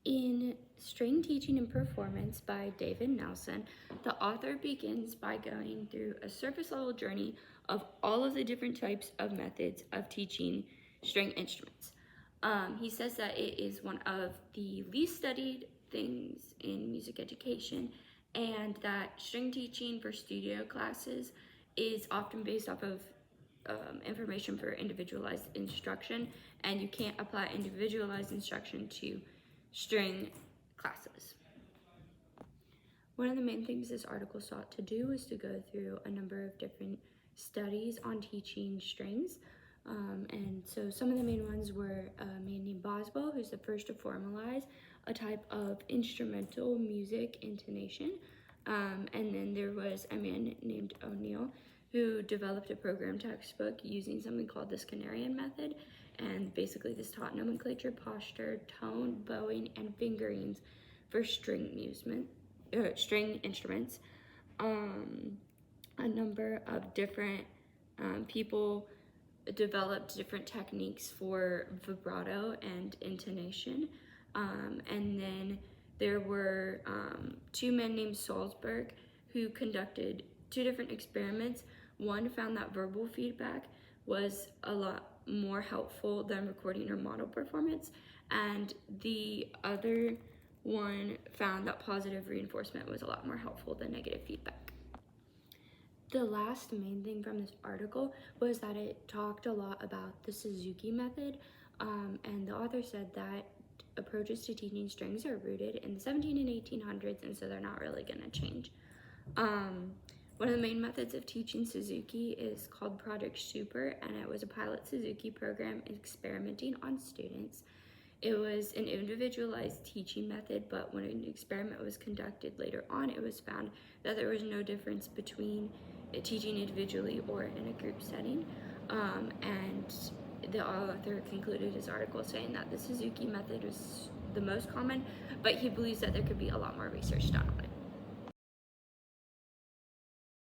In String Teaching and Performance by David Nelson, the author begins by going through a surface level journey of all of the different types of methods of teaching string instruments. He says that it is one of the least studied things in music education, and that string teaching for studio classes is often based off of information for individualized instruction, and you can't apply individualized instruction to string classes. One of the main things this article sought to do is to go through a number of different studies on teaching strings. And so some of the main ones were a man named Boswell, who's the first to formalize a type of instrumental music intonation. And then there was a man named O'Neill, who developed a program textbook using something called the Skinnerian method. And basically this taught nomenclature, posture, tone, bowing, and fingerings for string instruments. A number of different people developed different techniques for vibrato and intonation. And then there were two men named Salzburg who conducted two different experiments. One found that verbal feedback was a lot more helpful than recording or model performance, and the other one found that positive reinforcement was a lot more helpful than negative feedback. The last main thing from this article was that it talked a lot about the Suzuki method, and the author said that approaches to teaching strings are rooted in the 17 and 1800s, and so they're not really going to change. One of the main methods of teaching Suzuki is called Project Super, and it was a pilot Suzuki program experimenting on students. It was an individualized teaching method, but when an experiment was conducted later on, it was found that there was no difference between teaching individually or in a group setting. And the author concluded his article saying that the Suzuki method was the most common, but he believes that there could be a lot more research done on it.